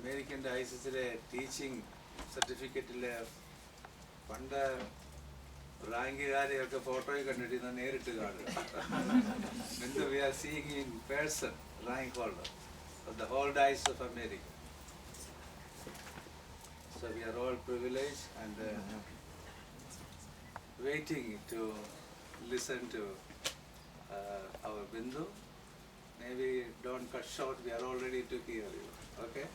അമേരിക്കൻ്റെ ഐസിസിലെ teaching സർട്ടിഫിക്കറ്റിലെ പണ്ട് റാങ്കുകാരെയൊക്കെ ഫോട്ടോയിൽ കണ്ടിട്ട് നേരിട്ട് കാണുക. When we are seeing in person rank holder of the whole dice of America. So we are all privileged and waiting to listen to our Bindu. Maybe don't cut short, we are all ready to hear you. Okay?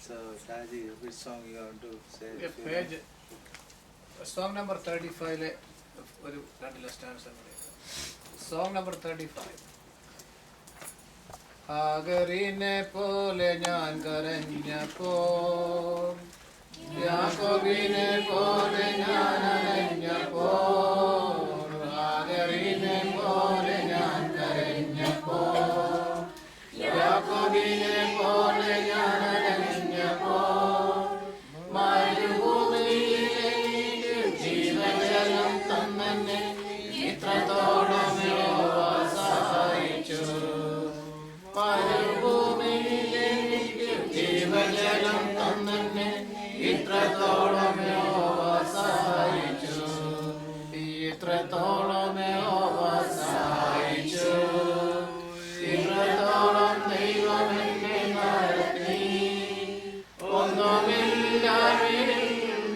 So Shaji, which song you want to say? Page song number 35 ഒരു രണ്ടിലെ stance. Song number 35. ഹാഗറിനെ പോലെ ഞാൻ കരഞ്ഞപ്പോൾ, യാക്കോബിനെ പോലെ ഞാൻ അലഞ്ഞപ്പോൾ, ഹാഗറിനെ പോലെ ഞാൻ കരഞ്ഞപ്പോൾ, യാക്കോബിനെ പോലെ ഞാൻ അലഞ്ഞപ്പോൾ, മരുഭൂമിയിലേക്ക് ജീവജലം തന്നെന്നെ ഇത്രത്തോളം യഹോവ സഹായിച്ചു. മരുഭൂമിയിലേക്ക് ജീവജലം തന്നെന്നെ ഇത്രത്തോളം യഹോവ സഹായിച്ചു. ഇത്രത്തോളം യഹോവ സഹായിച്ചു. ഇത്രത്തോളം ദൈവം എന്നെ നടത്തി. ഒന്നുമില്ലായ്മയിൽ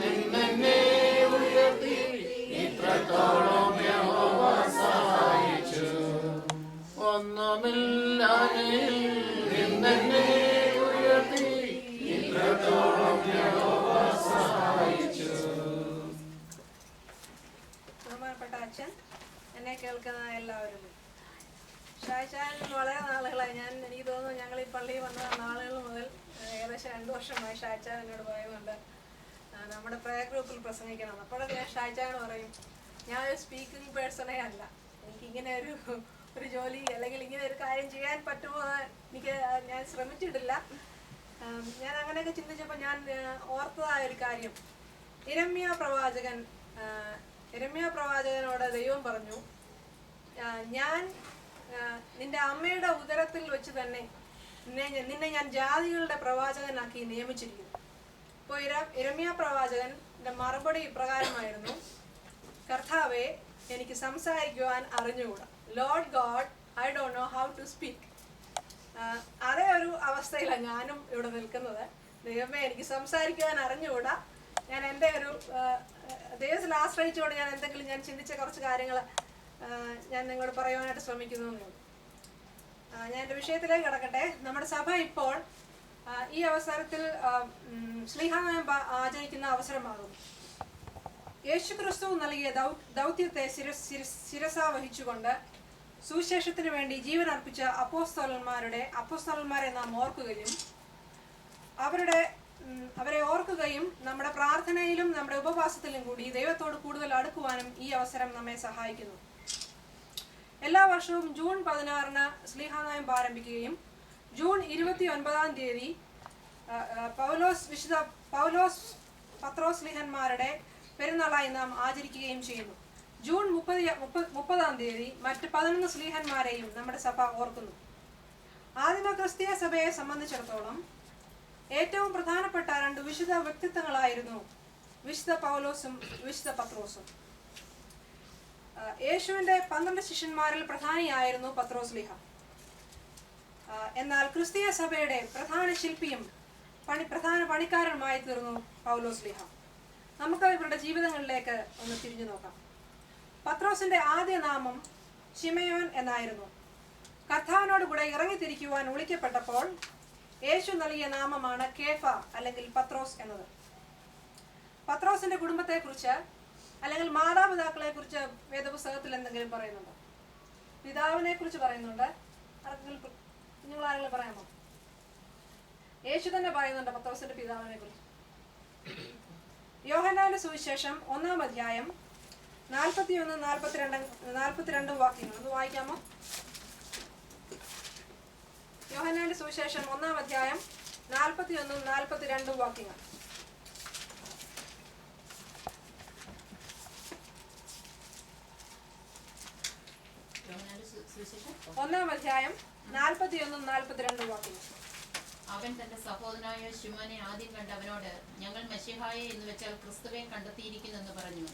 നിന്നെന്നെ ഉയർത്തി. ഇത്രത്തോളം യഹോവ സഹായിച്ചു. ഒന്നുമില്ലായ്മയിൽ നിന്നെന്നെ ഉയർത്തി. ഇത്രത്തോളം യഹോവ സഹായിച്ചു. ബഹുമാനപ്പെട്ട അച്ഛൻ, എന്നെ കേൾക്കുന്ന എല്ലാവരും, ഷായ്ചാൻ വളരെ നാളുകളായി, എനിക്ക് തോന്നുന്നു ഞങ്ങൾ ഈ പള്ളിയിൽ വന്ന നാളുകൾ മുതൽ ഏകദേശം 2 വർഷമായി ഷായ്ചാൻ എന്നോട് പറയുന്നുണ്ട് നമ്മുടെ പ്രയർ ഗ്രൂപ്പിൽ പ്രസംഗിക്കണം. അപ്പോഴൊക്കെ ഞാൻ ഷായ്ചാൻ പറയും, ഞാനൊരു സ്പീക്കിംഗ് പേഴ്സണേ അല്ല, എനിക്കിങ്ങനെ ഒരു ജോലി അല്ലെങ്കിൽ ഇങ്ങനെ ഒരു കാര്യം ചെയ്യാൻ പറ്റുമോ എന്ന് ഞാൻ ശ്രമിച്ചിട്ടില്ല. ഞാൻ അങ്ങനെയൊക്കെ ചിന്തിച്ചപ്പോൾ ഞാൻ ഓർത്തതായൊരു കാര്യം, യിരെമ്യാ പ്രവാചകനോട് ദൈവം പറഞ്ഞു, ഞാൻ നിന്റെ അമ്മയുടെ ഉദരത്തിൽ വെച്ച് തന്നെ നിന്നെ ഞാൻ ജാതികളുടെ പ്രവാചകനാക്കി നിയമിച്ചിരിക്കുന്നു. ഇപ്പോൾ യിരെമ്യാ പ്രവാചകന്റെ മറുപടി ഇപ്രകാരമായിരുന്നു, കർത്താവേ, എനിക്ക് സംസാരിക്കുവാൻ അറിഞ്ഞുകൂടാ. Lord God, I don't know how to speak. അതേ ഒരു അവസ്ഥയിലാണ് ഞാനും ഇവിടെ നിൽക്കുന്നത്. ദൈവമേ, എനിക്ക് സംസാരിക്കുവാൻ അറിഞ്ഞുകൂടാ. ഞാൻ എൻ്റെ ഒരു ദൈവത്തിൽ ആശ്രയിച്ചുകൊണ്ട് ഞാൻ ചിന്തിച്ച കുറച്ച് കാര്യങ്ങൾ ഞാൻ നിങ്ങളോട് പറയുവാനായിട്ട് ശ്രമിക്കുന്നു. ഞാൻ എൻ്റെ വിഷയത്തിലേക്ക് കിടക്കട്ടെ. നമ്മുടെ സഭ ഇപ്പോൾ ഈ അവസരത്തിൽ ശ്ലീഹാനോയം ആചരിക്കുന്ന അവസരമാകുന്നു. യേശുക്രിസ്തു നൽകിയ ദൗത്യത്തെ ശിരസാ വഹിച്ചുകൊണ്ട് സുവിശേഷത്തിന് വേണ്ടി ജീവൻ അർപ്പിച്ച അപ്പോസ്തലന്മാരെ നാം ഓർക്കുകയും അവരെ ഓർക്കുകയും നമ്മുടെ പ്രാർത്ഥനയിലും നമ്മുടെ ഉപവാസത്തിലും കൂടി ദൈവത്തോട് കൂടുതൽ അടുക്കുവാനും ഈ അവസരം നമ്മെ സഹായിക്കുന്നു. എല്ലാ വർഷവും ജൂൺ 16 ശ്ലീഹാനോയം ആരംഭിക്കുകയും ജൂൺ 29 വിശുദ്ധ പൗലോസ് പത്രോസ് ശ്ലീഹന്മാരുടെ പെരുന്നാളായി നാം ആചരിക്കുകയും ചെയ്യുന്നു. ജൂൺ 30 മറ്റ് 11 ശ്ലീഹന്മാരെയും നമ്മുടെ സഭ ഓർക്കുന്നു. ആദിമ ക്രിസ്തീയ സഭയെ സംബന്ധിച്ചിടത്തോളം ഏറ്റവും പ്രധാനപ്പെട്ട 2 വിശുദ്ധ വ്യക്തിത്വങ്ങളായിരുന്നു വിശുദ്ധ പൗലോസും വിശുദ്ധ പത്രോസും. യേശുവിന്റെ 12 ശിഷ്യന്മാരിൽ പ്രധാനിയായിരുന്നു പത്രോസ് ലീഹ. എന്നാൽ ക്രിസ്തീയ സഭയുടെ പ്രധാന ശില്പിയും പ്രധാന പണിക്കാരനുമായി തീർന്നു പൗലോസ് ലീഹ. നമുക്ക് ഇവരുടെ ജീവിതങ്ങളിലേക്ക് ഒന്ന് തിരിഞ്ഞു നോക്കാം. പത്രോസിന്റെ ആദ്യ നാമം ശിമയോൻ എന്നായിരുന്നു. കർത്താവിനോട് കൂടെ ഇറങ്ങിത്തിരിക്കുവാൻ വിളിക്കപ്പെട്ടപ്പോൾ യേശു നൽകിയ നാമമാണ് കേഫ അല്ലെങ്കിൽ പത്രോസ് എന്നത്. പത്രോസിന്റെ കുടുംബത്തെക്കുറിച്ച് അല്ലെങ്കിൽ മാതാപിതാക്കളെ കുറിച്ച് വേദപുസ്തകത്തിൽ എന്തെങ്കിലും പറയുന്നുണ്ടോ? പിതാവിനെ കുറിച്ച് പറയുന്നുണ്ട്. നിങ്ങൾ ആരെങ്കിലും പറയാമോ? യേശു തന്നെ പറയുന്നുണ്ട് പത്രോസിന്റെ പിതാവിനെ കുറിച്ച്. യോഹന്നാന്റെ സുവിശേഷം 1-ാം അധ്യായം 41-42 വാക്യങ്ങൾ ഒന്ന് വായിക്കാമോ? യോഹന്നാന്റെ സുവിശേഷം 1-ാം അധ്യായം 41-42 വാക്യങ്ങൾ. ഒന്നാം അധ്യായം 41-42 വാക്യങ്ങൾ. അവൻ തന്റെ സഹോദരനായ ശിമോനെ ആദ്യം കണ്ട് അവനോട്, ഞങ്ങൾ മശിഹായെ എന്ന് വെച്ചാൽ ക്രിസ്തുവെ കണ്ടെത്തിയിരിക്കുന്നെന്ന് പറഞ്ഞു.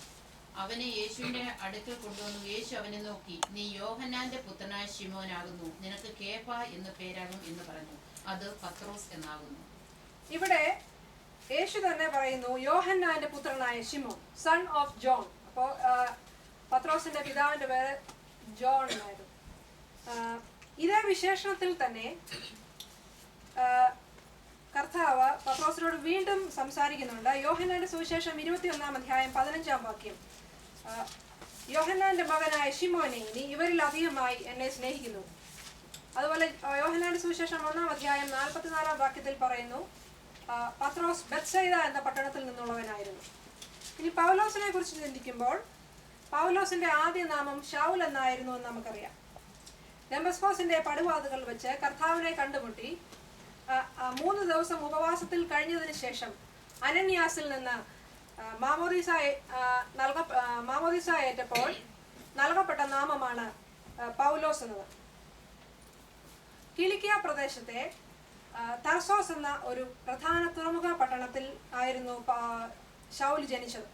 അവനെ യേശുവിന്റെ അടുക്കൽ കൊണ്ടുവന്നു. യേശു അവനെ നോക്കി, നീ യോഹന്നാന്റെ പുത്രനായ ശിമോനാകുന്നു, നിനക്ക് കേഫ എന്ന് പേരാകും എന്ന് പറഞ്ഞു. അത് പത്രോസ് എന്നാകുന്നു. ഇവിടെ യേശു തന്നെ പറയുന്നു യോഹന്നാന്റെ പുത്രനായ ശിമോൻ, സൺ ഓഫ് ജോൺ. അപ്പോൾ പത്രോസിന്റെ പിതാവിന്റെ പേര് ജോൺ എന്നായിരുന്നു. ഇതേ വിശേഷണത്തിൽ തന്നെ കർത്താവ് പത്രോസിനോട് വീണ്ടും സംസാരിക്കുന്നുണ്ട്. യോഹന്നാന്റെ സുവിശേഷം 21-ാം അധ്യായം 15-ാം വാക്യം, യോഹന്നാന്റെ മകനായ ശിമോനെ, നീ ഇവരിൽ അധികമായി എന്നെ സ്നേഹിക്കുന്നു. അതുപോലെ യോഹന്നാന്റെ സുവിശേഷം 1-ാം അധ്യായം 44-ാം വാക്യത്തിൽ പറയുന്നു, പത്രോസ് ബെത്സൈദ എന്ന പട്ടണത്തിൽ നിന്നുള്ളവനായിരുന്നു. ഇനി പൗലോസിനെ കുറിച്ച് ചിന്തിക്കുമ്പോൾ പൗലോസിന്റെ ആദ്യ നാമം ശൗൽ എന്നായിരുന്നു എന്ന് നമുക്കറിയാം. ദമസ്കോസിന്റെ പടുവാതുകൾ വെച്ച് കർത്താവിനെ കണ്ടുമുട്ടി 3 ദിവസം ഉപവാസത്തിൽ കഴിഞ്ഞതിന് ശേഷം അനന്യാസിൽ നിന്ന് മാമോദീസ ഏറ്റപ്പോൾ നൽകപ്പെട്ട നാമമാണ് പൗലോസ് എന്നത്. കിലിക്കിയ പ്രദേശത്തെ തർസോസ് എന്ന ഒരു പ്രധാന തുറമുഖ പട്ടണത്തിൽ ആയിരുന്നു ശൗൽ ജനിച്ചത്.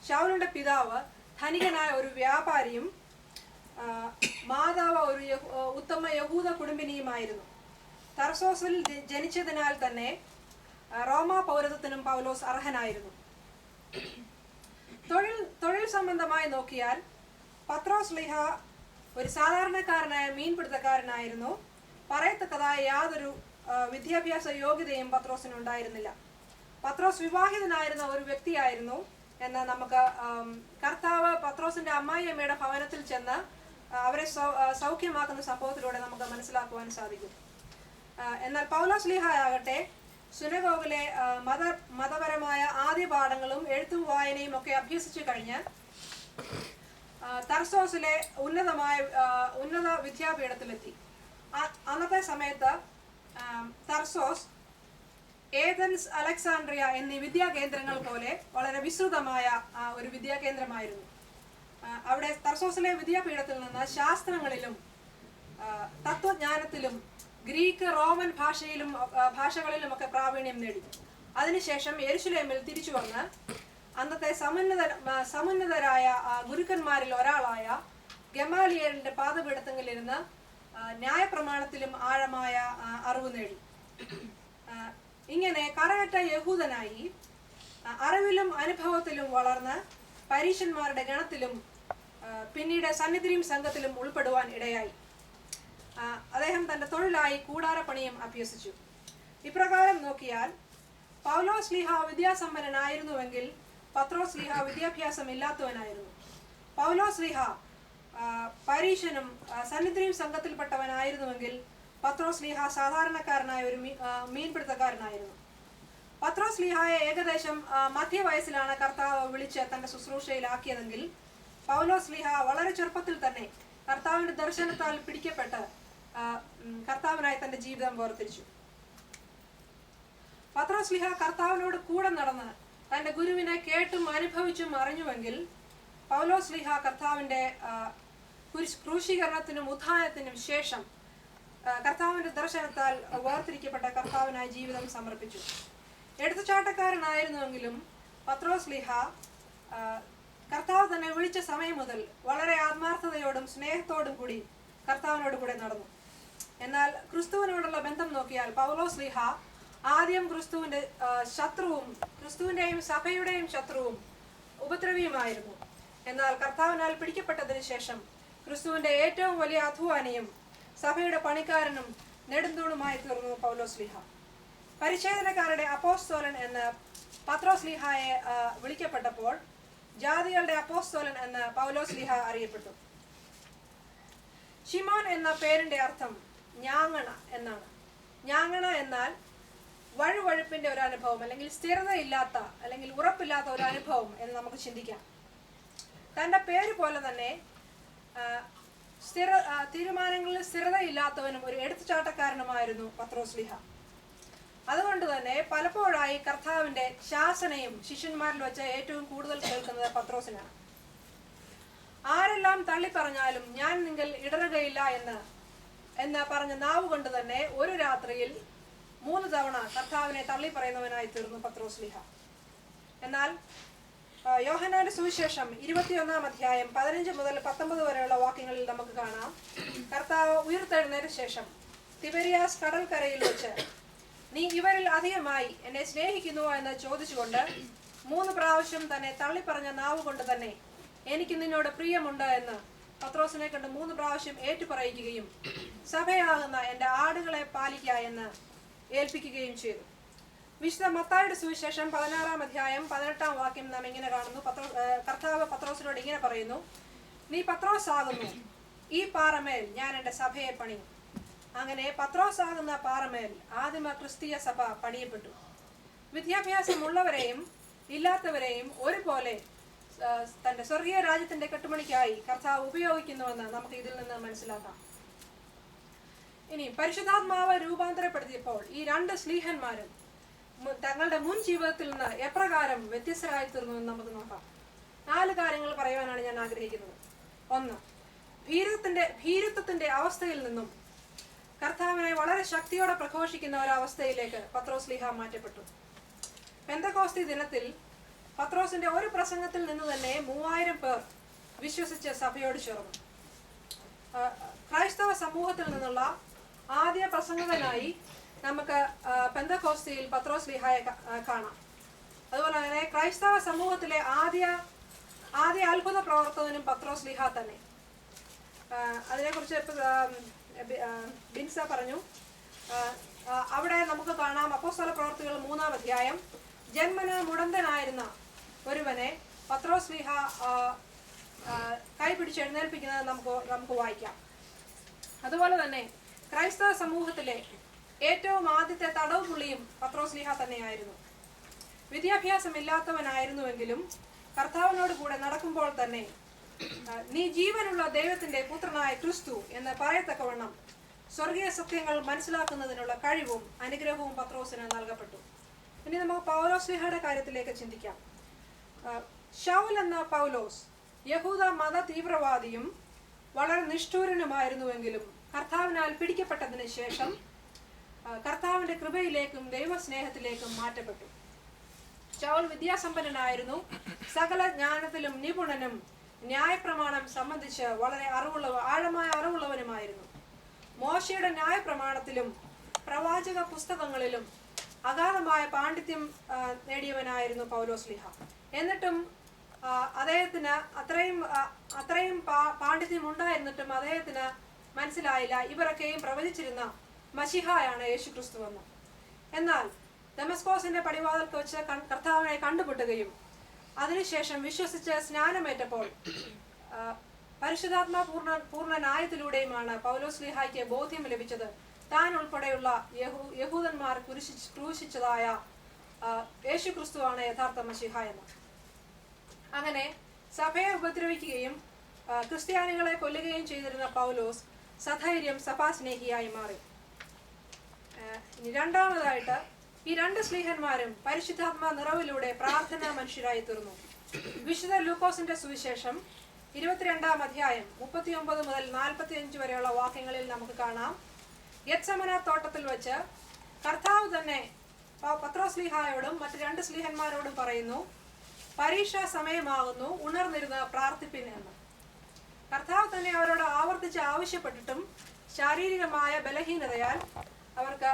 ശൗലിന്റെ പിതാവ് ധനികനായ ഒരു വ്യാപാരിയും മാതാവ് ഒരു ഉത്തമ യഹൂദ കുടുംബിനിയുമായിരുന്നു. തർസോസിൽ ജനിച്ചതിനാൽ തന്നെ റോമാ പൗരത്വത്തിനും പൗലോസ് അർഹനായിരുന്നു. തൊഴിൽ സംബന്ധമായി നോക്കിയാൽ പത്രോസ് ലീഹ ഒരു സാധാരണക്കാരനായ മീൻപിടുത്തക്കാരനായിരുന്നു. പറയത്തക്കതായ യാതൊരു വിദ്യാഭ്യാസ യോഗ്യതയും പത്രോസിനുണ്ടായിരുന്നില്ല. പത്രോസ് വിവാഹിതനായിരുന്ന ഒരു വ്യക്തിയായിരുന്നു എന്ന് നമുക്ക് കർത്താവ് പത്രോസിന്റെ അമ്മായിയമ്മയുടെ ഭവനത്തിൽ ചെന്ന് അവരെ സൗഖ്യമാക്കുന്ന സംഭവത്തിലൂടെ നമുക്ക് മനസ്സിലാക്കുവാൻ സാധിക്കും. എന്നാൽ പൗലോസ് ലീഹ ആകട്ടെ സുനഗോഗിലെ മതപരമായ ആദ്യ പാഠങ്ങളും എഴുത്തും വായനയും ഒക്കെ അഭ്യസിച്ചു കഴിഞ്ഞ് തർസോസിലെ ഉന്നത വിദ്യാപീഠത്തിലെത്തി. അന്നത്തെ സമയത്ത് തർസോസ്, ഏഥൻസ്, അലക്സാണ്ട്രിയ എന്നീ വിദ്യാകേന്ദ്രങ്ങൾ പോലെ വളരെ വിസ്തൃതമായ ഒരു വിദ്യാകേന്ദ്രമായിരുന്നു. അവിടെ തർസോസിലെ വിദ്യാപീഠത്തിൽ നിന്ന് ശാസ്ത്രങ്ങളിലും തത്വജ്ഞാനത്തിലും ഗ്രീക്ക്, റോമൻ ഭാഷകളിലുമൊക്കെ പ്രാവീണ്യം നേടി. അതിനുശേഷം യെരുശലേമിൽ തിരിച്ചു വന്ന് അന്നത്തെ സമുന്നതരായ ഗുരുക്കന്മാരിൽ ഒരാളായ ഗമാലിയേലിന്റെ പാദപീഠത്തിലിരുന്ന് ന്യായപ്രമാണത്തിലും ആഴമായ അറിവ് നേടി. ഇങ്ങനെ കറയറ്റ യഹൂദനായി അറിവിലും അനുഭവത്തിലും വളർന്ന് പരീശന്മാരുടെ ഗണത്തിലും പിന്നീട് സന്നിധിയും സംഘത്തിലും ഉൾപ്പെടുവാൻ ഇടയായി. അദ്ദേഹം തന്റെ തൊഴിലായി കൂടാരപ്പണിയും അഭ്യസിച്ചു. ഇപ്രകാരം നോക്കിയാൽ പൗലോസ് ലീഹ വിദ്യാസമ്പന്നനായിരുന്നുവെങ്കിൽ പത്രോസ് ലീഹ വിദ്യാഭ്യാസം ഇല്ലാത്തവനായിരുന്നു. പൗലോസ് ലീഹ പരീശനും സന്നിധിയും സംഘത്തിൽപ്പെട്ടവനായിരുന്നുവെങ്കിൽ പത്രോസ് ലീഹ സാധാരണക്കാരനായ ഒരു മീൻപിടുത്തക്കാരനായിരുന്നു. പത്രോസ് ലീഹായെ ഏകദേശം മധ്യവയസ്സിലാണ് കർത്താവ് വിളിച്ച് തന്റെ ശുശ്രൂഷയിലാക്കിയതെങ്കിൽ പൗലോസ് ലീഹ വളരെ ചെറുപ്പത്തിൽ തന്നെ കർത്താവിന്റെ ദർശനത്താൽ പിടിക്കപ്പെട്ട് കർത്താവിനായി തന്റെ ജീവിതം വേർതിരിച്ചു. പത്രോസ് ലീഹ കർത്താവിനോട് കൂടെ നടന്ന് തന്റെ ഗുരുവിനെ കേട്ടും അനുഭവിച്ചും അറിഞ്ഞുവെങ്കിൽ പൗലോസ് ലീഹ കർത്താവിന്റെ ക്രൂശീകരണത്തിനും ഉത്ഥാനത്തിനും ശേഷം കർത്താവിന്റെ ദർശനത്താൽ വേർതിരിക്കപ്പെട്ട കർത്താവിനായി ജീവിതം സമർപ്പിച്ചു. എടുത്തുചാട്ടക്കാരനായിരുന്നുവെങ്കിലും പത്രോസ് ലീഹ കർത്താവ് തന്നെ വിളിച്ച സമയം മുതൽ വളരെ ആത്മാർത്ഥതയോടും സ്നേഹത്തോടും കൂടി കർത്താവിനോട് കൂടെ നടന്നു. എന്നാൽ ക്രിസ്തുവിനോടുള്ള ബന്ധം നോക്കിയാൽ പൗലോസ് ലീഹ ആദ്യം ക്രിസ്തുവിന്റെ ശത്രുവും ക്രിസ്തുവിന്റെയും സഭയുടെയും ശത്രുവും ഉപദ്രവിയുമായിരുന്നു. എന്നാൽ കർത്താവിനാൽ പിടിക്കപ്പെട്ടതിന് ശേഷം ക്രിസ്തുവിന്റെ ഏറ്റവും വലിയ അധ്വാനിയും സഭയുടെ പണിക്കാരനും നെടുന്തൂണുമായി തീർന്നു പൗലോസ് ലീഹ. പരിച്ഛേദനക്കാരുടെ അപ്പോസ്തോലൻ എന്ന് പത്രോസ് ലീഹായെ വിളിക്കപ്പെട്ടപ്പോൾ ജാതികളുടെ അപ്പോസ്തോലൻ എന്ന് പൗലോസ് ലീഹ അറിയപ്പെട്ടു. ശിമോൻ എന്ന പേരിന്റെ അർത്ഥം ഞാങ്ങണ എന്നാണ്. ഞാങ്ങണ എന്നാൽ വഴുവഴുപ്പിന്റെ ഒരു അനുഭവം, അല്ലെങ്കിൽ സ്ഥിരതയില്ലാത്ത അല്ലെങ്കിൽ ഉറപ്പില്ലാത്ത ഒരു അനുഭവം എന്ന് നമുക്ക് ചിന്തിക്കാം. തന്റെ പേര് പോലെ തന്നെ തീരുമാനങ്ങളിൽ സ്ഥിരതയില്ലാത്തവനും ഒരു എടുത്തുചാട്ടക്കാരനുമായിരുന്നു പത്രോസ് ലീഹ. അതുകൊണ്ട് തന്നെ പലപ്പോഴായി കർത്താവിന്റെ ശാസനയും ശിഷ്യന്മാരിൽ വെച്ച് ഏറ്റവും കൂടുതൽ കേൾക്കുന്നത് പത്രോസിനാണ്. ആരെല്ലാം തള്ളിപ്പറഞ്ഞാലും ഞാൻ നിങ്ങൾ ഇടറുകയില്ല എന്ന് പറഞ്ഞ നാവ് കൊണ്ട് തന്നെ ഒരു രാത്രിയിൽ 3 തവണ കർത്താവിനെ തള്ളി പറയുന്നവനായി തീർന്നു പത്രോസ്ലീഹ. എന്നാൽ യോഹന്നാന്റെ സുവിശേഷം 21 അധ്യായം 15 മുതൽ 19 വരെയുള്ള വാക്യങ്ങളിൽ നമുക്ക് കാണാം, കർത്താവ് ഉയർത്തെഴുന്നേറ്റ ശേഷം തിബരിയാസ് കടൽക്കരയിൽ വെച്ച് നീ ഇവരിൽ അധികമായി എന്നെ സ്നേഹിക്കുന്നുവോ എന്ന് ചോദിച്ചുകൊണ്ട് 3 പ്രാവശ്യം തന്നെ തള്ളിപ്പറഞ്ഞ നാവ് കൊണ്ട് തന്നെ എനിക്ക് നിന്നോട് പ്രിയമുണ്ട് എന്ന് പത്രോസിനെ കണ്ട് 3 പ്രാവശ്യം ഏറ്റുപറയിക്കുകയും സഭയാകുന്ന എൻ്റെ ആടുകളെ പാലിക്ക എന്ന് ഏൽപ്പിക്കുകയും ചെയ്തു. വിശുദ്ധ മത്തായിയുടെ സുവിശേഷം 16 അധ്യായം 18 വാക്യം നാം ഇങ്ങനെ കാണുന്നു. കർത്താവ് പത്രോസിനോട് ഇങ്ങനെ പറയുന്നു, നീ പത്രോസ് ആകുന്നു, ഈ പാറമേൽ ഞാൻ എൻ്റെ സഭയെ പണിയും. അങ്ങനെ പത്രോസ് ആകുന്ന പാറമേൽ ആദിമ ക്രിസ്തീയ സഭ പണിയപ്പെട്ടു. വിദ്യാഭ്യാസമുള്ളവരെയും ഇല്ലാത്തവരെയും ഒരുപോലെ തൻ്റെ സ്വർഗീയ രാജ്യത്തിന്റെ കെട്ടുമണിക്കായി കർത്താവ് ഉപയോഗിക്കുന്നുവെന്ന് നമുക്ക് ഇതിൽ നിന്ന് മനസ്സിലാക്കാം. ഇനി പരിശുദ്ധാത്മാവ് രൂപാന്തരപ്പെടുത്തിയപ്പോൾ ഈ 2 സ്ലീഹന്മാരും തങ്ങളുടെ മുൻ ജീവിതത്തിൽ നിന്ന് എപ്രകാരം വ്യത്യസ്തരായി തീർന്നു എന്ന് നമുക്ക് നോക്കാം. 4 കാര്യങ്ങൾ പറയുവാനാണ് ഞാൻ ആഗ്രഹിക്കുന്നത്. 1, ഭീരുത്വത്തിന്റെ അവസ്ഥയിൽ നിന്നും കർത്താവിനെ വളരെ ശക്തിയോടെ പ്രഘോഷിക്കുന്ന ഒരവസ്ഥയിലേക്ക് പത്രോസ്ലീഹ മാറ്റപ്പെട്ടു. പെന്തക്കോസ്തി ദിനത്തിൽ പത്രോസിന്റെ ഒരു പ്രസംഗത്തിൽ നിന്ന് തന്നെ 3000 പേർ വിശ്വസിച്ച് സഭയോട് ചേർന്നു. ക്രൈസ്തവ സമൂഹത്തിൽ നിന്നുള്ള ആദ്യ പ്രസംഗകനായി നമുക്ക് പെന്തക്കോസ്തിയിൽ പത്രോസ്ലീഹയെ കാണാം. അതുപോലെ തന്നെ ക്രൈസ്തവ സമൂഹത്തിലെ ആദ്യ അത്ഭുത പ്രവർത്തകനും പത്രോസ്ലീഹ തന്നെ. അതിനെക്കുറിച്ച് ബിൻസ പറഞ്ഞു. അവിടെ നമുക്ക് കാണാം അപ്പോസ്തല പ്രവർത്തികൾ 3 അധ്യായം ജന്മന മുടന്തനായിരുന്ന ഒരുവനെ പത്രോസ്ലീഹ കൈപിടിച്ച് എഴുന്നേൽപ്പിക്കുന്നത് നമുക്ക് വായിക്കാം. അതുപോലെ തന്നെ ക്രൈസ്തവ സമൂഹത്തിലെ ഏറ്റവും ആദ്യത്തെ തടവ് പുള്ളിയും പത്രോസ്ലീഹ തന്നെയായിരുന്നു. വിദ്യാഭ്യാസമില്ലാത്തവനായിരുന്നുവെങ്കിലും കർത്താവിനോട് കൂടെ നടക്കുമ്പോൾ തന്നെ നീ ജീവനുള്ള ദൈവത്തിന്റെ പുത്രനായ ക്രിസ്തു എന്ന് പറയത്തക്കവണ്ണം സ്വർഗീയ സത്യങ്ങൾ മനസ്സിലാക്കുന്നതിനുള്ള കഴിവും അനുഗ്രഹവും പത്രോസിന് നൽകപ്പെട്ടു. ഇനി നമുക്ക് പൗലോസ്ലീഹയുടെ കാര്യത്തിലേക്ക് ചിന്തിക്കാം. ശൗൽ എന്ന പൗലോസ് യഹൂദ മത തീവ്രവാദിയും വളരെ നിഷ്ഠൂരനുമായിരുന്നുവെങ്കിലും കർത്താവിനാൽ പിടിക്കപ്പെട്ടതിന് ശേഷം കർത്താവിന്റെ കൃപയിലേക്കും ദൈവസ്നേഹത്തിലേക്കും മാറ്റപ്പെട്ടു. ശൗൽ വിദ്യാസമ്പന്നനായിരുന്നു, സകല ജ്ഞാനത്തിലും നിപുണനും ന്യായപ്രമാണം സംബന്ധിച്ച് വളരെ ആഴമായ അറിവുള്ളവനുമായിരുന്നു. മോശയുടെ ന്യായപ്രമാണത്തിലും പ്രവാചക പുസ്തകങ്ങളിലും അഗാധമായ പാണ്ഡിത്യം നേടിയവനായിരുന്നു പൗലോസ്ലീഹ. എന്നിട്ടും അദ്ദേഹത്തിന് അത്രയും പാണ്ഡിത്യം ഉണ്ടായിരുന്നിട്ടും അദ്ദേഹത്തിന് മനസ്സിലായില്ല ഇവരൊക്കെയും പ്രവചിച്ചിരുന്ന മശിഹായാണ് യേശുക്രിസ്തു എന്ന്. എന്നാൽ ദമസ്കോസിന്റെ പടിവാതിൽക്ക് വെച്ച് കർത്താവിനെ കണ്ടുമുട്ടുകയും അതിനുശേഷം വിശ്വസിച്ച് സ്നാനമേറ്റപ്പോൾ പരിശുദ്ധാത്മാ പൂർണ്ണനായത്തിലൂടെയുമാണ് പൗലോസ്ലീഹായ്ക്ക് ബോധ്യം ലഭിച്ചത് താൻ ഉൾപ്പെടെയുള്ള യഹൂദന്മാർ ക്രൂശിച്ചതായ യേശുക്രിസ്തുവാണ് യഥാർത്ഥ മശിഹ എന്ന്. അങ്ങനെ സഭയെ ഉപദ്രവിക്കുകയും ക്രിസ്ത്യാനികളെ കൊല്ലുകയും ചെയ്തിരുന്ന പൗലോസ് സധൈര്യം സഭാസ്നേഹിയായി മാറി. രണ്ടാമതായിട്ട് ഈ 2 സ്ലീഹന്മാരും പരിശുദ്ധാത്മാ നിറവിലൂടെ പ്രാർത്ഥനാ മനുഷ്യരായി തീർന്നു. വിശുദ്ധ ലൂക്കോസിന്റെ സുവിശേഷം 22 അധ്യായം 39 മുതൽ 45 വരെയുള്ള വാക്യങ്ങളിൽ നമുക്ക് കാണാം, ഗെത്സമന തോട്ടത്തിൽ വെച്ച് കർത്താവ് തന്നെ പത്രോസ്ലീഹായോടും മറ്റ് 2 സ്ലീഹന്മാരോടും പറയുന്നു, പരീക്ഷാ സമയമാകുന്നു, ഉണർന്നിരുന്ന് പ്രാർത്ഥിപ്പിൻ എന്ന്. കർത്താവ് തന്നെ അവരോട് ആവർത്തിച്ച് ആവശ്യപ്പെട്ടിട്ടും ശാരീരികമായ ബലഹീനതയാൽ അവർക്ക്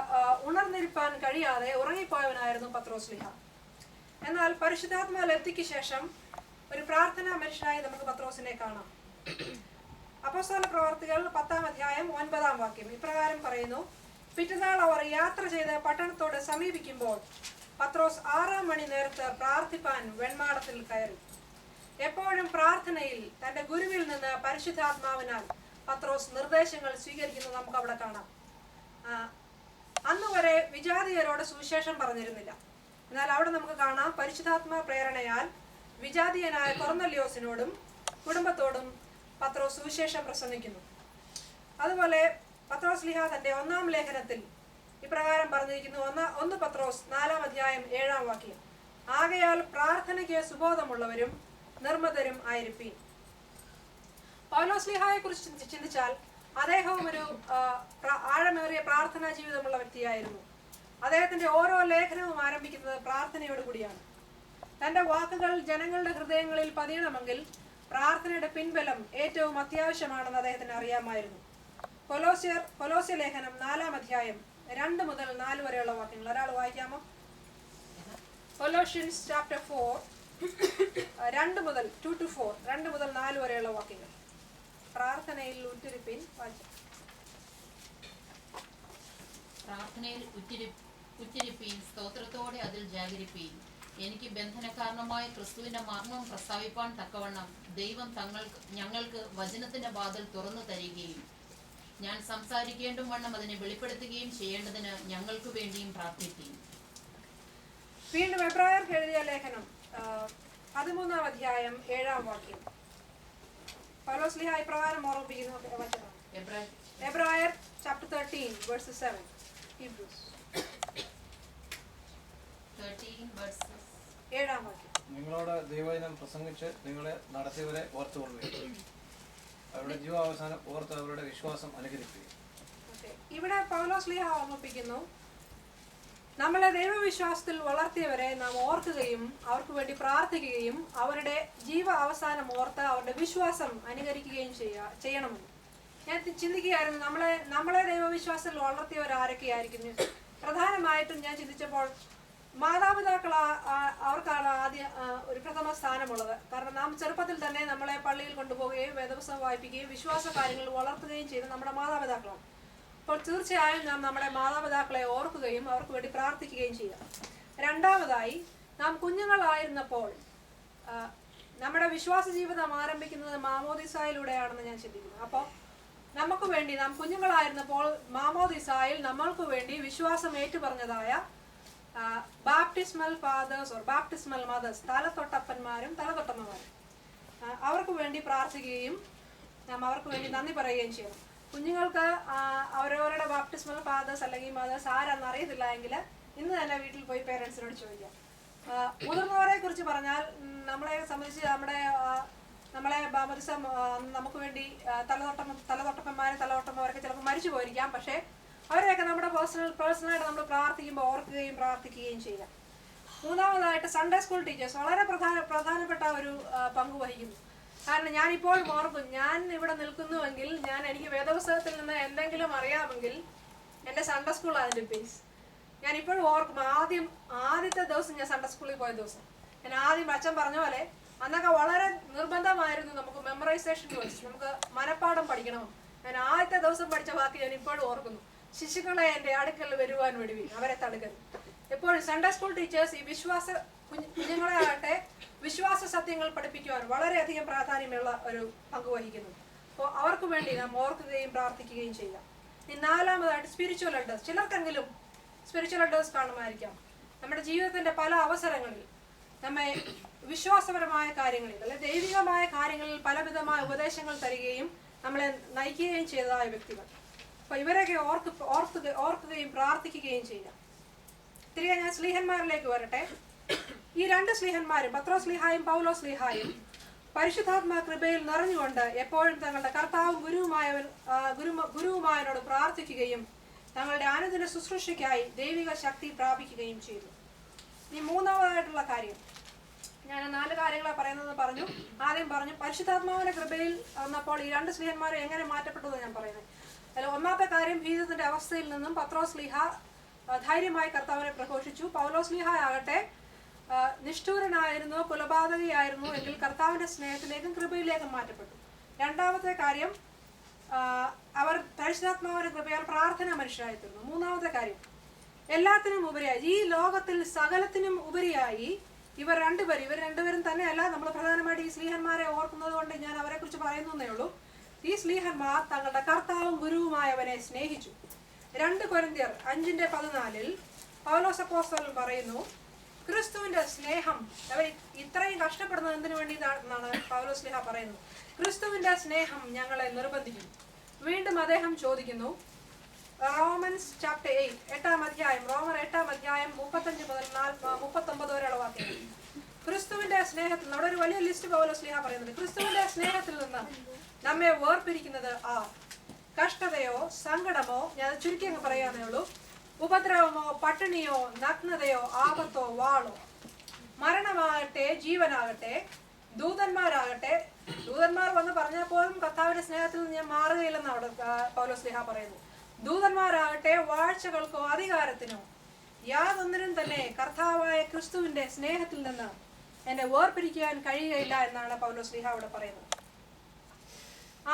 ഉണർന്നിരിപ്പാൻ കഴിയാതെ ഉറങ്ങിപ്പോയവനായിരുന്നു പത്രോസ്ലീഹ. എന്നാൽ പരിശുദ്ധാത്മാ ലബ്ധിക്ക് ശേഷം ഒരു പ്രാർത്ഥനാ മനുഷ്യനായി നമുക്ക് പത്രോസിനെ കാണാം. അപ്പോസ്തല പ്രവർത്തികൾ 10 അധ്യായം 9 വാക്യം ഇപ്രകാരം പറയുന്നു, പിറ്റന്നാൾ അവർ യാത്ര ചെയ്ത് പട്ടണത്തോട് സമീപിക്കുമ്പോൾ പത്രോസ് 6 മണി നേരത്ത് പ്രാർത്ഥിപ്പാൻ വെൺമാടത്തിൽ കയറി. എപ്പോഴും പ്രാർത്ഥനയിൽ തന്റെ ഗുരുവിൽ നിന്ന് പരിശുദ്ധാത്മാവിനാൽ പത്രോസ് നിർദ്ദേശങ്ങൾ സ്വീകരിക്കുന്നത് നമുക്ക് അവിടെ കാണാം. അന്ന് വരെ വിജാതീയരോട് സുവിശേഷം പറഞ്ഞിരുന്നില്ല. എന്നാൽ അവിടെ നമുക്ക് കാണാം പരിശുദ്ധാത്മാ പ്രേരണയാൽ വിജാതീയനായ കൊർന്നല്യോസിനോടും കുടുംബത്തോടും പത്രോസ് സുവിശേഷം പ്രസംഗിക്കുന്നു. അതുപോലെ പത്രോസ്ലീഹ തന്റെ 1-ാം ലേഖനത്തിൽ ഇപ്രകാരം പറഞ്ഞിരിക്കുന്നു, 1 പത്രോസ് 4 അധ്യായം 7 വാക്യം, ആകയാൽ പ്രാർത്ഥനയ്ക്ക് സുബോധമുള്ളവരും നിർമ്മതരും ആയിരിപ്പീൻ. പൗലോസ്ലീഹായെ കുറിച്ച് ചിന്തിച്ചാൽ അദ്ദേഹവും ഒരു ആഴമേറിയ പ്രാർത്ഥനാ ജീവിതമുള്ള വ്യക്തിയായിരുന്നു. അദ്ദേഹത്തിന്റെ ഓരോ ലേഖനവും ആരംഭിക്കുന്നത് പ്രാർത്ഥനയോട് കൂടിയാണ്. തന്റെ വാക്കുകൾ ജനങ്ങളുടെ ഹൃദയങ്ങളിൽ പതിയണമെങ്കിൽ പ്രാർത്ഥനയുടെ പിൻബലം ഏറ്റവും അത്യാവശ്യമാണെന്ന് അദ്ദേഹത്തിന് അറിയാമായിരുന്നു. കൊലോസ്യ ലേഖനം 4-ാം അധ്യായം 2 മുതൽ 4 വരെയുള്ള വാക്യങ്ങൾ ഒരാൾ വായിക്കാമോ? കൊലോഷ്യൻസ് ചാപ്റ്റർ 4 2 മുതൽ 4 വരെയുള്ള വാക്യങ്ങൾ. പ്രാർത്ഥനയിൽ ഉറ്റിരിപ്പിൻ. പ്രാർത്ഥനയിൽ ഉറ്റിരിപ്പീൻ, സ്തോത്രത്തോടെ അതിൽ ജാഗരിപ്പീൻ. എനിക്ക് ബന്ധനകാരണമായ ക്രിസ്തുവിന്റെ മർമ്മം പ്രസ്താവിപ്പാൻ തക്കവണ്ണം ദൈവം ഞങ്ങൾക്ക് വചനത്തിന്റെ വാതിൽ തുറന്നു തരികയും ഞാൻ സംസാരിക്കേണ്ടും വണ്ണം അതിനെ വെളിപ്പെടുത്തുകയും ചെയ്യേണ്ടതിന് ഞങ്ങൾക്ക് വേണ്ടിയും പ്രാർത്ഥിക്കുകയും. വീണ്ടും എബ്രായർക്ക് എഴുതിയ ലേഖനം 13-ാം അധ്യായം 7-ാം വാക്യം. പൗലോസ് ശ്ലീഹ ഇപ്രകാരം ഓർമ്മിപ്പിക്കുന്നു വചനം. എബ്രായർ chapter 13 verses 7. Hebrews 13 verses 7-ാം വാക്യം. നിങ്ങളോട് ദൈവവചനം പ്രസംഗിച്ച് നിങ്ങളെ നടത്തിയവരെ ഓർത്തുകൊള്ളുകയും അവരുടെ ജീവാവസാനം ഓർത്ത് അവരുടെ വിശ്വാസം അനുകരിക്കുകയും. ഇവിടെ പൗലോസ് ശ്ലീഹ ഓർമ്മിപ്പിക്കുന്നു, നമ്മളെ ദൈവവിശ്വാസത്തിൽ വളർത്തിയവരെ നാം ഓർക്കുകയും അവർക്ക് വേണ്ടി പ്രാർത്ഥിക്കുകയും അവരുടെ ജീവ അവസാനം ഓർത്ത് അവരുടെ വിശ്വാസം അനുകരിക്കുകയും ചെയ്യണമെന്ന്. ഞാൻ ചിന്തിക്കുകയായിരുന്നു, നമ്മളെ ദൈവവിശ്വാസത്തിൽ വളർത്തിയവർ ആരൊക്കെയായിരിക്കുന്നു. പ്രധാനമായിട്ടും ഞാൻ ചിന്തിച്ചപ്പോൾ മാതാപിതാക്കൾ അവർക്കാണ് ആദ്യം ഒരു പ്രഥമ സ്ഥാനമുള്ളത്. കാരണം നാം ചെറുപ്പത്തിൽ തന്നെ നമ്മളെ പള്ളിയിൽ കൊണ്ടുപോവുകയും വേദപുസ്തകം വായിപ്പിക്കുകയും വിശ്വാസ കാര്യങ്ങൾ വളർത്തുകയും ചെയ്ത് നമ്മുടെ മാതാപിതാക്കളാണ്. അപ്പോൾ തീർച്ചയായും നാം നമ്മുടെ മാതാപിതാക്കളെ ഓർക്കുകയും അവർക്ക് വേണ്ടി പ്രാർത്ഥിക്കുകയും ചെയ്യുക. രണ്ടാമതായി, നാം കുഞ്ഞുങ്ങളായിരുന്നപ്പോൾ നമ്മുടെ വിശ്വാസ ജീവിതം ആരംഭിക്കുന്നത് മാമോദിസായിലൂടെയാണെന്ന് ഞാൻ ചിന്തിക്കുന്നു. അപ്പോൾ നമുക്ക് വേണ്ടി നാം കുഞ്ഞുങ്ങളായിരുന്നപ്പോൾ മാമോദിസായിൽ നമ്മൾക്ക് വേണ്ടി വിശ്വാസം ഏറ്റുപറഞ്ഞതായ baptismal fathers or baptismal mothers, തലതൊട്ടപ്പന്മാരും തലതൊട്ടമ്മമാരും, അവർക്ക് വേണ്ടി പ്രാർത്ഥിക്കുകയും നാം അവർക്ക് വേണ്ടി നന്ദി പറയുകയും ചെയ്യണം. കുഞ്ഞുങ്ങൾക്ക് അവരവരുടെ ബാപ്റ്റിസ്മൽ ഫാദേഴ്സ് അല്ലെങ്കിൽ മദേഴ്സ് ആരാന്ന് അറിയത്തില്ല എങ്കിൽ ഇന്ന് തന്നെ വീട്ടിൽ പോയി പേരൻസിനോട് ചോദിക്കാം. മുതിർന്നവരെ കുറിച്ച് പറഞ്ഞാൽ നമ്മളെ സംബന്ധിച്ച് നമ്മളെ ബാമദിസം നമുക്ക് വേണ്ടി തലതൊട്ടപ്പന്മാരും തലതൊട്ടമ്മമാരൊക്കെ ചിലപ്പോൾ മരിച്ചു പോയിരിക്കാം. പക്ഷേ അവരെയൊക്കെ നമ്മുടെ പേഴ്സണലായിട്ട് നമ്മൾ പ്രാർത്ഥിക്കുമ്പോൾ ഓർക്കുകയും പ്രാർത്ഥിക്കുകയും ചെയ്യാം. മൂന്നാമതായിട്ട് സൺഡേ സ്കൂൾ ടീച്ചേഴ്സ് വളരെ പ്രധാനപ്പെട്ട ഒരു പങ്ക് വഹിക്കുന്നു. കാരണം ഞാനിപ്പോഴും ഓർക്കും, ഞാൻ ഇവിടെ നിൽക്കുന്നുവെങ്കിൽ എനിക്ക് വേദപുസ്തകത്തിൽ നിന്ന് എന്തെങ്കിലും അറിയാമെങ്കിൽ എൻ്റെ സൺഡേ സ്കൂൾ അതിൻ്റെ ബേസ്. ഞാൻ ഇപ്പോഴും ഓർക്കും, ആദ്യത്തെ ദിവസം ഞാൻ സൺഡേ സ്കൂളിൽ പോയ ദിവസം ഞാൻ ആദ്യം അച്ഛൻ പറഞ്ഞ പോലെ അന്നൊക്കെ വളരെ നിർബന്ധമായിരുന്നു നമുക്ക് മെമ്മറൈസേഷൻ വേർഡ്സ്, നമുക്ക് മനപ്പാഠം പഠിക്കണം. ഞാൻ ആദ്യത്തെ ദിവസം പഠിച്ച വാക്ക് ഞാൻ ഇപ്പോഴും ഓർക്കുന്നു, ശിശുക്കളെ എൻ്റെ അടുക്കൽ വരുവാൻ വിടുവിൻ, അവരെ തടുക്കരുത്. എപ്പോഴും സൺഡേ സ്കൂൾ ടീച്ചേഴ്സ് ഈ കുഞ്ഞുങ്ങളെ ആകട്ടെ വിശ്വാസ സത്യങ്ങൾ പഠിപ്പിക്കുവാൻ വളരെയധികം പ്രാധാന്യമുള്ള ഒരു പങ്ക് വഹിക്കുന്നു. അപ്പോൾ അവർക്ക് വേണ്ടി നാം ഓർക്കുകയും പ്രാർത്ഥിക്കുകയും ചെയ്യാം. ഇനി നാലാമതായിട്ട് സ്പിരിച്വൽ എൽഡേഴ്സ്. ചിലർക്കെങ്കിലും സ്പിരിച്വൽ എൽഡേഴ്സ് കാണുമായിരിക്കാം. നമ്മുടെ ജീവിതത്തിന്റെ പല അവസരങ്ങളിൽ നമ്മെ വിശ്വാസപരമായ കാര്യങ്ങളിൽ അല്ലെ ദൈവികമായ കാര്യങ്ങളിൽ പലവിധമായ ഉപദേശങ്ങൾ തരികയും നമ്മളെ നയിക്കുകയും ചെയ്തതായ വ്യക്തികൾ. അപ്പൊ ഇവരെയൊക്കെ ഓർക്കുകയും പ്രാർത്ഥിക്കുകയും ചെയ്യാം. തിരികെ ഞാൻ സ്ലീഹന്മാരിലേക്ക് വരട്ടെ. ഈ രണ്ട് സ്ലീഹന്മാരും, പത്രോസ് സ്ലീഹായും പൗലോസ് സ്ലീഹായും, പരിശുദ്ധാത്മാ കൃപയിൽ നിറഞ്ഞുകൊണ്ട് എപ്പോഴും തങ്ങളുടെ കർത്താവും ഗുരുവുമായവരോട് പ്രാർത്ഥിക്കുകയും തങ്ങളുടെ അനുദിന ശുശ്രൂഷയ്ക്കായി ദൈവിക ശക്തി പ്രാപിക്കുകയും ചെയ്തു. ഈ മൂന്നാമതായിട്ടുള്ള കാര്യം, ഞാൻ 4 കാര്യങ്ങളാണ് പറയുന്നത് പറഞ്ഞു. ആദ്യം പറഞ്ഞു പരിശുദ്ധാത്മാവിന്റെ കൃപയിൽ വന്നപ്പോൾ ഈ രണ്ട് സ്ലീഹന്മാരെ എങ്ങനെ മാറ്റപ്പെട്ടു എന്ന് ഞാൻ പറയുന്നത്. അതിൽ ഒന്നാമത്തെ കാര്യം, ജീവിതത്തിന്റെ അവസ്ഥയിൽ നിന്നും പത്രോസ് സ്ലീഹ ധൈര്യമായി കർത്താവിനെ പ്രഘോഷിച്ചു. പൗലോസ് സ്ലീഹ ആകട്ടെ നിഷ്ഠൂരനായിരുന്നു, കുലപാതകയായിരുന്നു എങ്കിൽ കർത്താവിന്റെ സ്നേഹത്തിലേക്കും കൃപയിലേക്കും മാറ്റപ്പെട്ടു. രണ്ടാമത്തെ കാര്യം, അവർ പരിശുദ്ധാത്മാവിന്റെ കൃപയാൽ പ്രാർത്ഥന മനുഷ്യരായിത്തീർന്നു. മൂന്നാമത്തെ കാര്യം, എല്ലാത്തിനും ഉപരിയായി, ഈ ലോകത്തിൽ സകലത്തിനും ഉപരിയായി ഇവർ രണ്ടുപേരും തന്നെയല്ല, നമ്മൾ പ്രധാനമായിട്ട് ഈ സ്ലീഹന്മാരെ ഓർക്കുന്നത് കൊണ്ട് ഞാൻ അവരെ കുറിച്ച് പറയുന്നേ ഉള്ളൂ. ഈ സ്ലീഹന്മാർ തങ്ങളുടെ കർത്താവും ഗുരുവുമായവനെ സ്നേഹിച്ചു. 2 കൊരിന്ത്യർ 5:14 പൗലോസ് അപ്പോസ്തലൻ പറയുന്നു, ക്രിസ്തുവിന്റെ സ്നേഹം, അവർ ഇത്രയും കഷ്ടപ്പെടുന്നത് എന്തിനു വേണ്ടിയിട്ടാണെന്നാണ് പൗലോസ് സ്ലീഹ പറയുന്നത്. ക്രിസ്തുവിന്റെ സ്നേഹം ഞങ്ങളെ നിർബന്ധിക്കുന്നു. വീണ്ടും അദ്ദേഹം ചോദിക്കുന്നു, റോമൻസ് ചാപ്റ്റർ 8 അധ്യായം, റോമർ 8 അധ്യായം 35 മുതൽ 39 വരെയുള്ള വാക്യം. ക്രിസ്തുവിന്റെ സ്നേഹത്തിൽ, അവിടെ ഒരു വലിയ ലിസ്റ്റ് പൗലോസ് സ്ലീഹ പറയുന്നുണ്ട്. ക്രിസ്തുവിന്റെ സ്നേഹത്തിൽ നിന്ന് നമ്മെ വേർപിരിക്കുന്നത് കഷ്ടതയോ സങ്കടമോ, ഞാൻ ചുരുക്കി അങ്ങ് പറയാന്നേ ഉള്ളൂ, ഉപദ്രവമോ പട്ടിണിയോ നഗ്നതയോ ആപത്തോ വാളോ, മരണമാകട്ടെ ജീവനാകട്ടെ, ദൂതന്മാരാകട്ടെ, ദൂതന്മാർ വന്ന് പറഞ്ഞാൽ പോലും കർത്താവിന്റെ സ്നേഹത്തിൽ നിന്ന് ഞാൻ മാറുകയില്ലെന്ന് അവിടെ പൗലോസ്ലീഹ പറയുന്നു. ദൂതന്മാരാകട്ടെ വാഴ്ചകൾക്കോ അധികാരത്തിനോ യാതൊന്നിനും തന്നെ കർത്താവായ ക്രിസ്തുവിന്റെ സ്നേഹത്തിൽ നിന്ന് എന്നെ വേർപിരിക്കുവാൻ കഴിയുകയില്ല എന്നാണ് പൗലോസ്ലീഹ അവിടെ പറയുന്നത്.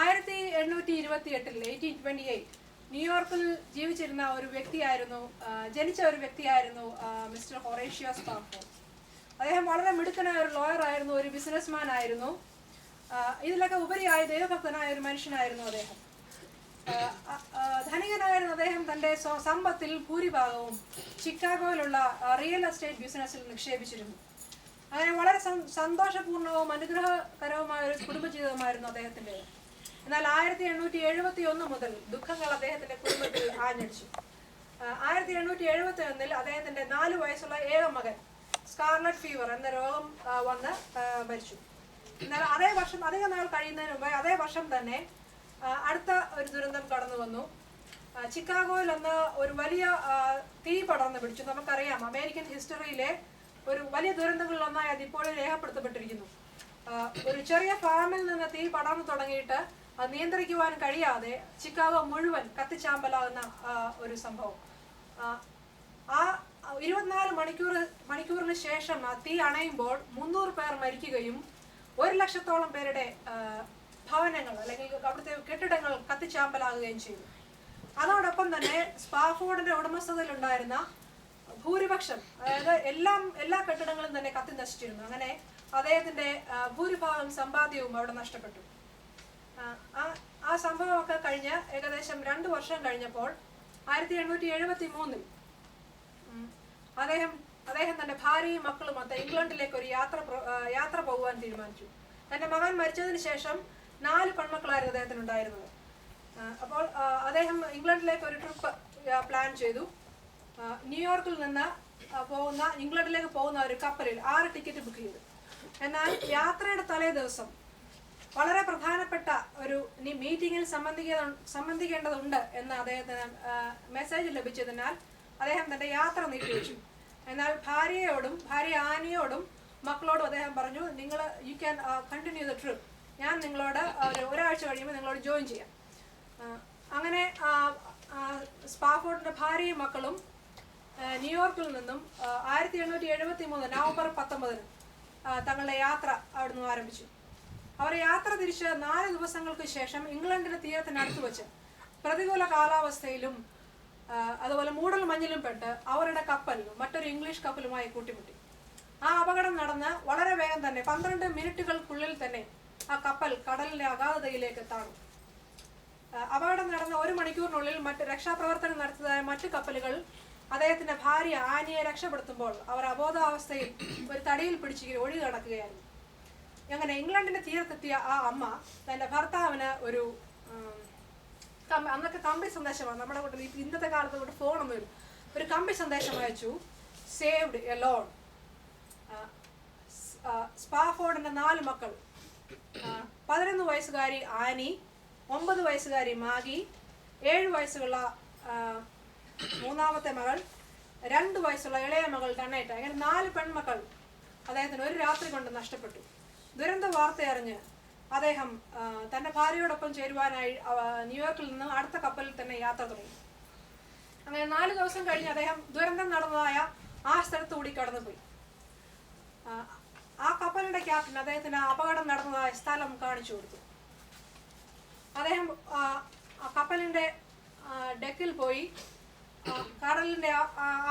1828 1828 ന്യൂയോർക്കിൽ ജീവിച്ചിരുന്ന ഒരു വ്യക്തിയായിരുന്നു, ജനിച്ച ഒരു വ്യക്തിയായിരുന്നു മിസ്റ്റർ ഹൊറേഷ്യോ സ്പാർഫോർഡ്. അദ്ദേഹം വളരെ മിടുക്കനായ ഒരു ലോയർ ആയിരുന്നു, ഒരു ബിസിനസ്മാൻ ആയിരുന്നു. ഇതിലൊക്കെ ഉപരിയായി ദൈവഭക്തനായ ഒരു മനുഷ്യനായിരുന്നു അദ്ദേഹം. ധനികനായിരുന്ന അദ്ദേഹം തൻ്റെ സമ്പത്തിൽ ഭൂരിഭാഗവും ചിക്കാഗോയിലുള്ള റിയൽ എസ്റ്റേറ്റ് ബിസിനസ്സിൽ നിക്ഷേപിച്ചിരുന്നു. അങ്ങനെ വളരെ സന്തോഷപൂർണവും അനുഗ്രഹകരവുമായ ഒരു കുടുംബജീവിതമായിരുന്നു അദ്ദേഹത്തിൻ്റെ. എന്നാൽ 1871 മുതൽ ദുഃഖങ്ങൾ അദ്ദേഹത്തിന്റെ കുടുംബത്തിൽ ആഞ്ഞടിച്ചു. 1871 അദ്ദേഹത്തിന്റെ 4 വയസ്സുള്ള ഏക മകൻ സ്കാർലറ്റ് ഫീവർ എന്ന രോഗം വന്ന് മരിച്ചു. എന്നാൽ അതേ വർഷം, അധിക നാൾ കഴിയുന്നതിന് മുമ്പ് അതേ വർഷം തന്നെ അടുത്ത ഒരു ദുരന്തം കടന്നു വന്നു. ചിക്കാഗോയിൽ അന്ന് ഒരു വലിയ തീ പടർന്നു പിടിച്ചു. നമുക്കറിയാം, അമേരിക്കൻ ഹിസ്റ്ററിയിലെ ഒരു വലിയ ദുരന്തങ്ങളിലൊന്നായി അത് ഇപ്പോഴും രേഖപ്പെടുത്തപ്പെട്ടിരിക്കുന്നു. ഒരു ചെറിയ ഫാമിൽ നിന്ന് തീ പടർന്നു തുടങ്ങിയിട്ട് അത് നിയന്ത്രിക്കുവാൻ കഴിയാതെ ചിക്കാഗോ മുഴുവൻ കത്തിച്ചാമ്പലാകുന്ന ഒരു സംഭവം. ആ 24 മണിക്കൂറിന് ശേഷം ആ തീ അണയുമ്പോൾ 300 പേർ മരിക്കുകയും 1 ലക്ഷത്തോളം പേരുടെ ഭവനങ്ങൾ അല്ലെങ്കിൽ അവിടുത്തെ കെട്ടിടങ്ങൾ കത്തിച്ചാമ്പലാകുകയും ചെയ്തു. അതോടൊപ്പം തന്നെ സ്പാർഫോർഡിന്റെ ഉടമസ്ഥതയിലുണ്ടായിരുന്ന ഭൂരിപക്ഷം, അതായത് എല്ലാ കെട്ടിടങ്ങളും തന്നെ കത്തി നശിച്ചിരുന്നു. അങ്ങനെ അദ്ദേഹത്തിന്റെ ഭൂരിഭാഗം സമ്പാദ്യവും അവിടെ നഷ്ടപ്പെട്ടു. ആ സംഭവമൊക്കെ കഴിഞ്ഞ് ഏകദേശം 2 വർഷം കഴിഞ്ഞപ്പോൾ 1873 അദ്ദേഹം തന്റെ ഭാര്യയും മക്കളും മൊത്തം ഇംഗ്ലണ്ടിലേക്ക് ഒരു യാത്ര പോകുവാൻ തീരുമാനിച്ചു. തന്റെ മകൻ മരിച്ചതിന് ശേഷം 4 പെൺമക്കളായിരുന്നു അദ്ദേഹത്തിനുണ്ടായിരുന്നത്. അപ്പോൾ അദ്ദേഹം ഇംഗ്ലണ്ടിലേക്ക് ഒരു ട്രിപ്പ് പ്ലാൻ ചെയ്തു. ന്യൂയോർക്കിൽ നിന്ന് ഇംഗ്ലണ്ടിലേക്ക് പോകുന്ന ഒരു കപ്പലിൽ 6 ടിക്കറ്റ് ബുക്ക് ചെയ്തു. എന്നാൽ യാത്രയുടെ തലേ ദിവസം വളരെ പ്രധാനപ്പെട്ട ഒരു മീറ്റിങ്ങിൽ സംബന്ധിക്കേണ്ടതുണ്ട് എന്ന് അദ്ദേഹത്തിന് മെസ്സേജ് ലഭിച്ചതിനാൽ അദ്ദേഹം തന്റെ യാത്ര നീട്ടിവെച്ചു. എന്നാൽ ഭാര്യ ആനിയോടും മക്കളോടും അദ്ദേഹം പറഞ്ഞു, you can continue the trip, ഞാൻ നിങ്ങളോട് ഒരാഴ്ച കഴിയുമ്പോൾ നിങ്ങളോട് ജോയിൻ ചെയ്യാം. അങ്ങനെ സ്പാർഫോർഡിന്റെ ഭാര്യയും മക്കളും ന്യൂയോർക്കിൽ നിന്നും 1873 നവംബർ 19 തങ്ങളുടെ യാത്ര അവിടുന്ന് ആരംഭിച്ചു. അവർ യാത്ര തിരിച്ച് 4 ദിവസങ്ങൾക്ക് ശേഷം ഇംഗ്ലണ്ടിന്റെ തീരത്തിനടുത്ത് വെച്ച് പ്രതികൂല കാലാവസ്ഥയിലും അതുപോലെ മൂടൽ മഞ്ഞിലും പെട്ട് അവരുടെ കപ്പൽ മറ്റൊരു ഇംഗ്ലീഷ് കപ്പലുമായി കൂട്ടിമുട്ടി. ആ അപകടം നടന്ന് വളരെ വേഗം തന്നെ 12 മിനിറ്റുകൾക്കുള്ളിൽ തന്നെ ആ കപ്പൽ കടലിന്റെ അഗാധതയിലേക്ക് താണു. അപകടം നടന്ന 1 മണിക്കൂറിനുള്ളിൽ രക്ഷാപ്രവർത്തനം നടത്തിയതായ മറ്റു കപ്പലുകൾ അദ്ദേഹത്തിന്റെ ഭാര്യ ആനിയെ രക്ഷപ്പെടുത്തുമ്പോൾ അവർ അബോധാവസ്ഥയിൽ ഒരു തടിയിൽ പിടിച്ച് ഒഴുകി നടക്കുകയായിരുന്നു. അങ്ങനെ ഇംഗ്ലണ്ടിന്റെ തീരത്തെത്തിയ ആ അമ്മ തന്റെ ഭർത്താവിന് അന്നൊക്കെ കമ്പി സന്ദേശമാണ്, നമ്മുടെ കൂടെ ഇന്നത്തെ കാലത്ത് കൂടെ ഫോണൊന്നുമില്ല, ഒരു കമ്പി സന്ദേശം അയച്ചു. Saved Elon. സ്പാർഫോർഡിന്റെ 4 മക്കൾ, 11 വയസ്സുകാരി ആനി, 9 വയസ്സുകാരി മാഗി, 7 വയസ്സുള്ള മൂന്നാമത്തെ മകൾ, 2 വയസ്സുള്ള ഇളയ മകൾ ടണേറ്റ. അങ്ങനെ 4 പെൺമക്കൾ അദ്ദേഹത്തിന് ഒരു രാത്രി കൊണ്ട് നഷ്ടപ്പെട്ടു. ദുരന്ത വാർത്തയറിഞ്ഞ് അദ്ദേഹം തന്റെ ഭാര്യയോടൊപ്പം ചേരുവാനായി ന്യൂയോർക്കിൽ നിന്ന് അടുത്ത കപ്പലിൽ തന്നെ യാത്ര തുടങ്ങി. അങ്ങനെ 4 ദിവസം കഴിഞ്ഞ് അദ്ദേഹം ദുരന്തം നടന്നതായ ആ സ്ഥലത്തുകൂടി കടന്നുപോയി. ആ കപ്പലിന്റെ ക്യാപ്റ്റൻ അദ്ദേഹത്തിന് അപകടം നടന്നതായ സ്ഥലം കാണിച്ചു കൊടുത്തു. അദ്ദേഹം കപ്പലിന്റെ ഡെക്കിൽ പോയി കടലിന്റെ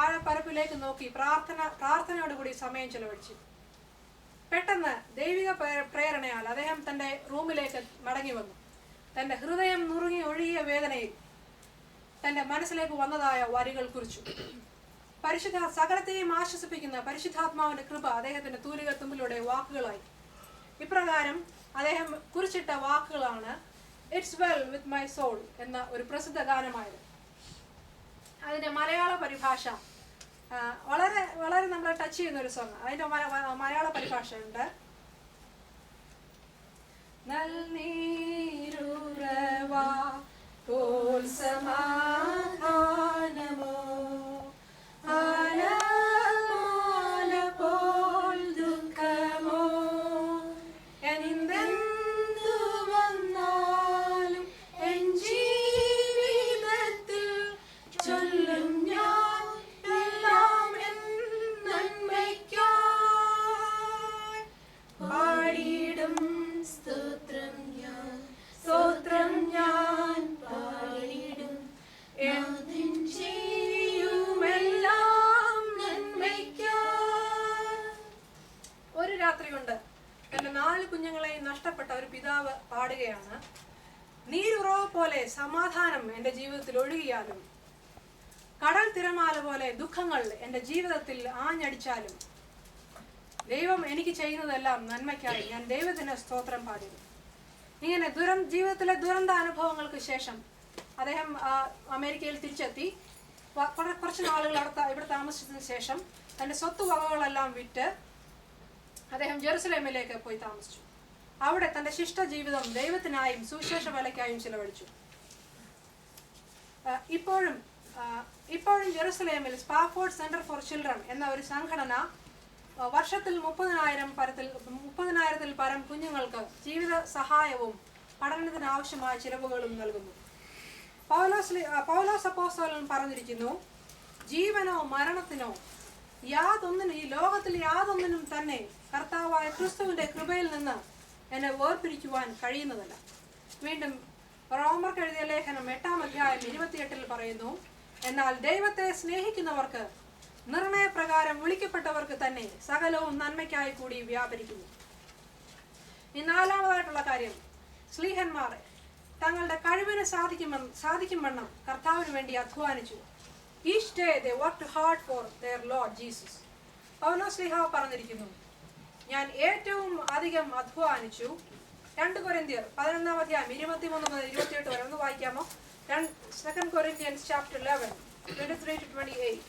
ആഴപ്പരപ്പിലേക്ക് നോക്കി പ്രാർത്ഥനയോടുകൂടി സമയം ചെലവഴിച്ചു. പെട്ടെന്ന് ദൈവിക പ്രേരണയാൽ അദ്ദേഹം തന്റെ റൂമിലേക്ക് മടങ്ങി വന്നു. തന്റെ ഹൃദയം നുറുങ്ങി ഒഴുകിയ വേദനയിൽ തന്റെ മനസ്സിലേക്ക് വന്നതായ വരികൾ കുറിച്ചു. സകലത്തെയും ആശ്വസിപ്പിക്കുന്ന പരിശുദ്ധാത്മാവിന്റെ കൃപ അദ്ദേഹത്തിന്റെ തൂലികത്തുമ്പിലൂടെ വാക്കുകളായി. ഇപ്രകാരം അദ്ദേഹം കുറിച്ചിട്ട വാക്കുകളാണ് it's well with my soul എന്ന ഒരു പ്രസിദ്ധ ഗാനമായത്. അതിന്റെ മലയാള പരിഭാഷ വളരെ വളരെ നമ്മളെ ടച്ച് ചെയ്യുന്ന ഒരു സോങ്. അതിന്റെ മലയാള പരിഭാഷ ഉണ്ട്. നൽനീരുറവാ പോൽ സമാധാനമോ 4 കുഞ്ഞുങ്ങളെയും നഷ്ടപ്പെട്ട ഒരു പിതാവ് പാടുകയാണ്, നീരുറവ് പോലെ സമാധാനം എൻ്റെ ജീവിതത്തിൽ ഒഴുകിയാലും, കടൽ തിരമാല പോലെ ദുഃഖങ്ങൾ എൻ്റെ ജീവിതത്തിൽ ആഞ്ഞടിച്ചാലും, ദൈവം എനിക്ക് ചെയ്യുന്നതെല്ലാം നന്മയ്ക്കായി ഞാൻ ദൈവത്തിന് സ്തോത്രം പാടുന്നു. ഇങ്ങനെ ജീവിതത്തിലെ ദുരന്ത അനുഭവങ്ങൾക്ക് ശേഷം അദ്ദേഹം അമേരിക്കയിൽ തിരിച്ചെത്തി. കുറച്ച് നാളുകൾ ഇവിടെ താമസിച്ചതിന് ശേഷം തൻ്റെ സ്വത്തുവകകളെല്ലാം വിറ്റ് അദ്ദേഹം ജെറുസലേമിലേക്ക് പോയി താമസിച്ചു. അവിടെ തൻ്റെ ശിഷ്ട ജീവിതം ദൈവത്തിനായും സുവിശേഷ വേലയ്ക്കായും ചിലവഴിച്ചു. ഇപ്പോഴും ജെറുസലേമിൽ സ്പാഫോർഡ് സെന്റർ ഫോർ ചിൽഡ്രൻ എന്ന ഒരു സംഘടന വർഷത്തിൽ 30,000-ൽ പരം കുഞ്ഞുങ്ങൾക്ക് ജീവിത സഹായവും പഠനത്തിന് ആവശ്യമായ ചിലവുകളും നൽകുന്നു. പൗലോസ് അപ്പോസ്തലൻ പറഞ്ഞിരിക്കുന്നു, ജീവനോ മരണത്തിനോ ഈ ലോകത്തിൽ യാതൊന്നിനും തന്നെ കർത്താവായ ക്രിസ്തുവിന്റെ കൃപയിൽ നിന്ന് എന്നെ വേർപിരിക്കുവാൻ കഴിയുന്നതല്ല. വീണ്ടും റോമർക്ക് എഴുതിയ ലേഖനം 8-ാം അധ്യായം 28 പറയുന്നു, എന്നാൽ ദൈവത്തെ സ്നേഹിക്കുന്നവർക്ക് നിർണയപ്രകാരം വിളിക്കപ്പെട്ടവർക്ക് തന്നെ സകലവും നന്മയ്ക്കായി കൂടി വ്യാപരിക്കുന്നു. ഈ 4ാമതായിട്ടുള്ള കാര്യം, സ്ലീഹന്മാർ തങ്ങളുടെ കഴിവിന് സാധിക്കും വണ്ണം കർത്താവിന് വേണ്ടി അധ്വാനിച്ചു. Each day they worked hard for their Lord Jesus. പൗലോസ് ശ്ലീഹ പറഞ്ഞിരിക്കുന്നു, ഞാൻ ഏറ്റവും അധികം അധ്വാനിച്ചു. 2 കൊരിന്ത്യർ 11-ാം അധ്യായം 23 മുതൽ 28 വരെ ഒന്ന് വായിക്കാമോ? 2 Corinthians chapter 11 23-28.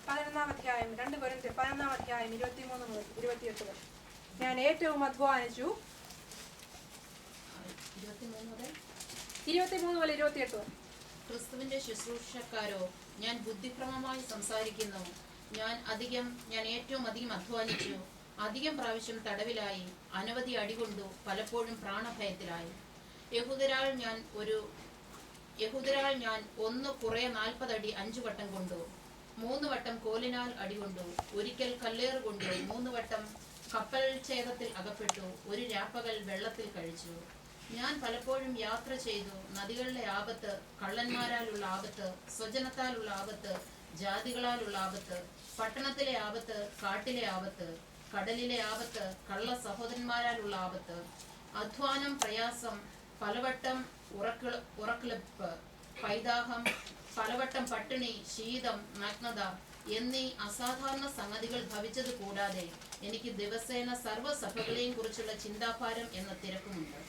11-ാം അധ്യായം 2 കൊരിന്ത്യർ 11-ാം അധ്യായം 23 മുതൽ 28 വരെ. ഞാൻ ഏറ്റവും അധ്വാനിച്ചു. 23 മുതൽ 28 വരെ. ക്രിസ്തുവിന്റെ ശുശ്രൂഷക്കാരോ, ഞാൻ ബുദ്ധിക്രമമായി സംസാരിക്കുന്നു. ഞാൻ ഏറ്റവും അധികം അധ്വാനിച്ചു. അധികം പ്രാവശ്യം തടവിലായി, അനവധി അടികൊണ്ടു, പലപ്പോഴും പ്രാണഭയത്തിലായി. യഹൂദരാൽ ഞാൻ 1 കുറേ 40 അടി 5 വട്ടം കൊണ്ടു. 3 വട്ടം കോലിനാൽ അടികൊണ്ടു. ഒരിക്കൽ കല്ലേറ് കൊണ്ടു. 3 വട്ടം കപ്പൽ ഛേദത്തിൽ അകപ്പെട്ടു. 1 രാപ്പകൽ വെള്ളത്തിൽ കഴിച്ചു. ഞാൻ പലപ്പോഴും യാത്ര ചെയ്തു. നദികളിലെ ആപത്ത്, കള്ളന്മാരാലുള്ള ആപത്ത്, സ്വജനത്താലുള്ള ആപത്ത്, ജാതികളാലുള്ള ആപത്ത്, പട്ടണത്തിലെ ആപത്ത്, കാട്ടിലെ ആപത്ത്, കടലിലെ ആപത്ത്, കള്ള സഹോദരന്മാരാലുള്ള ആപത്ത്, അധ്വാനം, പ്രയാസം, പലവട്ടം ഉറക്കിളപ്പ്, പൈതാഹം, പലവട്ടം പട്ടിണി, ശീതം, നഗ്നത എന്നീ അസാധാരണ സംഗതികൾ ഭവിച്ചത് കൂടാതെ എനിക്ക് ദിവസേന സർവ്വസഭകളെയും കുറിച്ചുള്ള ചിന്താഭാരം എന്ന തിരക്കുമുണ്ട്.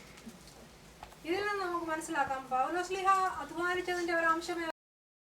ഇതിൽ നിന്ന് നമുക്ക് മനസ്സിലാക്കാം, പൗലോസ് ശ്ലീഹ അധ്വാനിച്ചതിന്റെ ഒരു അംശമേ